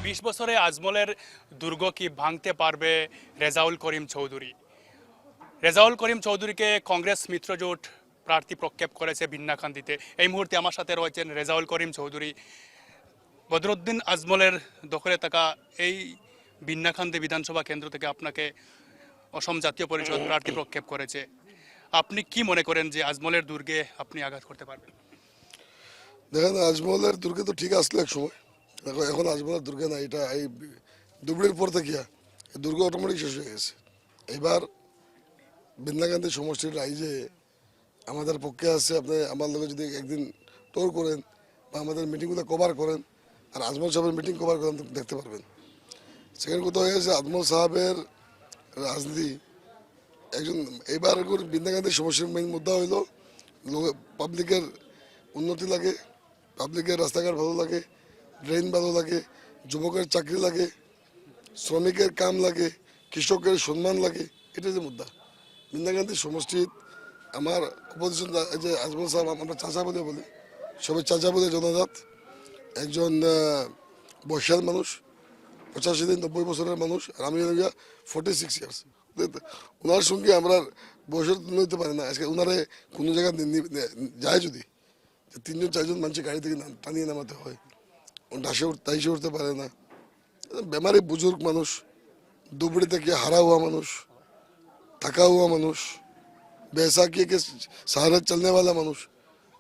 20 বছরে আজমলের দুর্গ কি ভাঙতে পারবে রেজাউল করিম চৌধুরী? রেজাউল করিম চৌধুরীকে কংগ্রেস মিত্রজোট প্রার্থী প্রক্ষেপ করেছে বিন্নাকান্দিতে। এই মুহূর্তে আমার সাথে রয়েছেন রেজাউল করিম চৌধুরী। বদরুদ্দিন আজমলের দখলে থাকা এই বিন্নাকান্দি বিধানসভা কেন্দ্র থেকে আপনাকে অসম জাতীয় পরিষদ প্রার্থী প্রক্ষেপ করেছে। আপনি কি মনে করেন যে আজমলের দুর্গে আপনি আঘাত করতে পারবেন? দেখেন, আজমলের দুর্গে তো ঠিক আসলো এক সময়। দেখো, এখন আজমলের দুর্গে না, এটা এই দুবড়ির পর থেকে এই দুর্গ অটোমেটিক শেষ হয়ে গেছে। এবার বিন্দাকান্দি সমষ্টির রাইজে আমাদের পক্ষে আছে। আপনি আমার লোকে যদি একদিন টোর করেন বা আমাদের মিটিংগুলো কভার করেন আর আজমল সাহেবের মিটিং কভার করেন, তো দেখতে পারবেন। সেখানে কথা হয়ে গেছে, আজমল সাহেবের রাজনীতি একজন এবার বিন্দাকান্দির সমস্যার মেইন মুদ্রা হইল পাবলিকের উন্নতি লাগে, পাবলিকের রাস্তাঘাট ভালো লাগে, ড্রেন ভালো লাগে, যুবকের চাকরি লাগে, শ্রমিকের কাম লাগে, কৃষকের সম্মান লাগে। এটা যে মুদ্রা বিন্দাকান্দি সমষ্টির আমার অপোজিশন যে আজমল সাহেব, আমরা চাচা বলে বলি, সবাই চাচা বলে জনজাত, একজন বয়সাল মানুষ, 85 দিন 90 বছরের মানুষ, আর আমি 46 ইয়ার্স। ওনার সঙ্গে আমরা বয়সের নিতে পারি না। আজকে ওনারে কোনো জায়গায় যায় যদি 3-4 মানুষের গাড়ি থেকে টানিয়ে নামাতে হয়, তাইসে উঠতে পারে না। বেমারি বুজুর্গ মানুষ, দুবড়ি থেকে হারা হওয়া মানুষ, থাকা হওয়া মানুষ, বেসাকি কে সাহারা চলনে वाला মানুষ।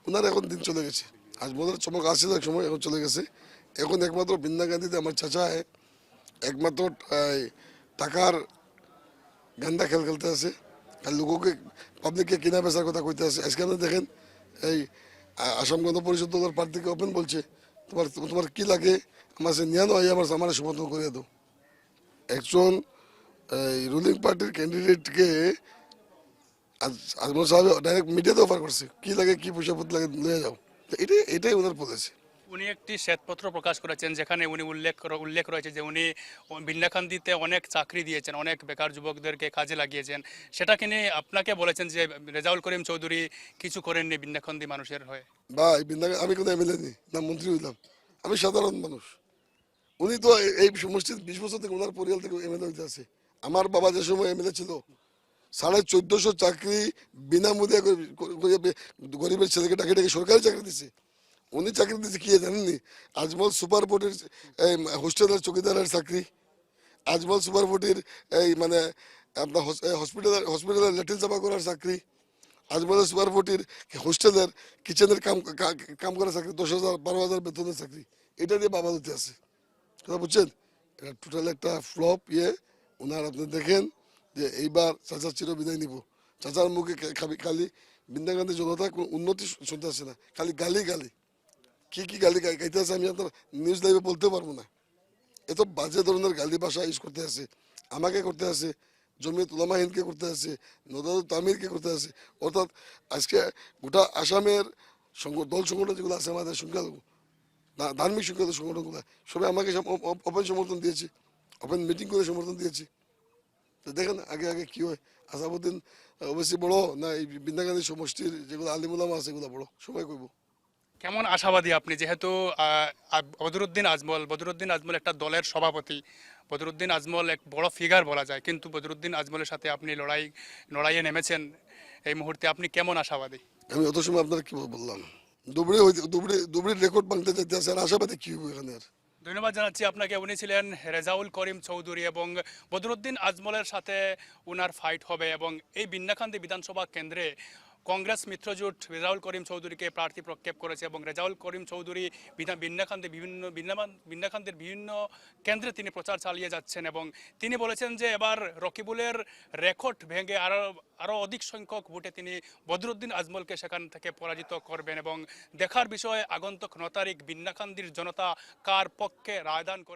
ওনার এখন দিন চলে গেছে। আজ বোধহয় চমক আসছিল এক সময়, এখন চলে গেছে। এখন একমাত্র বিন্দাকান্দিতে আমার চাচা একমাত্র টাকার গান্দা খেল খেলতে আছে, আর লোককে পাবলিককে কেনা বেচার কথা কইতে আছে। আজকে আপনি দেখেন, এই আসাম গণ পরিষদ দলের প্রার্থীকে ওপেন বলছে, তোমার তোমার কি লাগে, আমার সে নিয়ে নয়, আমার সমর্থন করে দাও। একজন রুলিং পার্টির ক্যান্ডিডেটকে আজমল সাহেব ডাইরেক্ট মিডিয়াতে অফার করছে, কি লাগে, কি পয়সা পত্র লাগে, নিয়ে যাও। তো এটাই ওনার পলিসি। উনি একটি শ্বেতপত্র প্রকাশ করেছেন, যেখানে উনি উল্লেখ রয়েছে যে উনি বিন্নাকান্দিতে অনেক চাকরি দিয়েছেন, অনেক বেকার যুবকদেরকে কাজে লাগিয়েছেন। সেটাকে নিয়ে আপনাকে বলেছেন যে রেজাউল করিম চৌধুরী কিছু করেননি বিন্নাকান্দি মানুষের হয়ে। বা আমি কোনো এমএলএ নেই, না মন্ত্রী হইলাম, আমি সাধারণ মানুষ। উনি তো এই সমষ্টির 20 বছর থেকে ওনার পরিবার থেকে এমএলএ হইতে আছে। আমার বাবা যে সময় এমএলএ ছিল, 1450 চাকরি বিনামূল্যে গরিবের ছেলেকে ডাকে ডাকে সরকারি চাকরি দিচ্ছে। উনি চাকরি দিচ্ছে কি জানেননি? আজমল সুপার বোর্ডের হোস্টেলের চৌকিদারের চাকরি, আজমল সুপার বোর্ডের এই মানে আপনার হসপিটালের ল্যাট্রিন সাফা করার চাকরি, আজমল সুপার বোর্ডের হোস্টেলের কিচেনের কাম করার চাকরি, 10,000 12,000 বেতনের চাকরি। এটা দিয়ে বাবা দিতে আছে। কথা বুঝছেন? এটা টোটাল একটা ফ্লপ ওনার। আপনি দেখেন যে এইবার চাচার চির বিদায় নিব। চাচার মুখে খালি বিন্দাকান্দি জনতা কোনো উন্নতি শুনতে আসে না, খালি গালি গালি। কি গালি গাইতে আছে আমি আপনার নিউজ লাইভে বলতে পারবো না। এত বাজে ধরনের গালি ভাষা ইউজ করতে আছে, আমাকে করতে আছে, জমিয়ত উলামা হিন্দকে করতে আছে, নদারুল তামিরকে করতে আছে। অর্থাৎ আজকে গোটা আসামের দল সংগঠন যেগুলো আছে, আমাদের সংখ্যালঘু ধার্মিক সংখ্যালঘু সংগঠনগুলো সবাই আমাকে ওপেন সমর্থন দিয়েছে, ওপেন মিটিং করে সমর্থন দিয়েছে। তো দেখেন আগে আগে কি হয়। আসামউদ্দিন অবশ্যই বড় না, এই বিন্দাকান্দি সমষ্টির যেগুলো আলিমুলামা আছে এগুলো বড়, সময় কইব। কেমন আশাবাদী আপনি, যেহেতু বদরুদ্দিন আজমল একটা দলের সভাপতি, বদরুদ্দিন আজমল এক বড় ফিগার বলা যায়, কিন্তু বদরুদ্দিন আজমলের সাথে আপনি লড়াইয়ে নেমেছেন এই মুহূর্তে, আপনি কেমন আশাবাদী? আমি অত সময় আপনার কি বললাম, দুবড়ির রেকর্ড ভাঙতে চাইতে আছে, আর আশাবাদী কি হবে এখানে আর। ধন্যবাদ জানাচ্ছি আপনাকে। উনি ছিলেন রেজাউল করিম চৌধুরী, এবং বদরুদ্দিন আজমলের সাথে উনার ফাইট হবে, এবং এই বিন্নাকান্দি বিধানসভা কেন্দ্রে কংগ্রেস মিত্রজোট রেজাউল করিম চৌধুরীকে প্রার্থী প্রক্ষেপ করেছে, এবং রেজাউল করিম চৌধুরী বিন্নাকান্দির বিভিন্ন কেন্দ্রে তিনি প্রচার চালিয়ে যাচ্ছেন, এবং তিনি বলেছেন যে এবার রকিবুলের রেকর্ড ভেঙে আরও অধিক সংখ্যক ভোটে তিনি বদরুদ্দিন আজমলকে সেখান থেকে পরাজিত করবেন, এবং দেখার বিষয়ে আগন্তুক 9 তারিখ বিন্নাকান্দির জনতা কার পক্ষে রায়দান করে।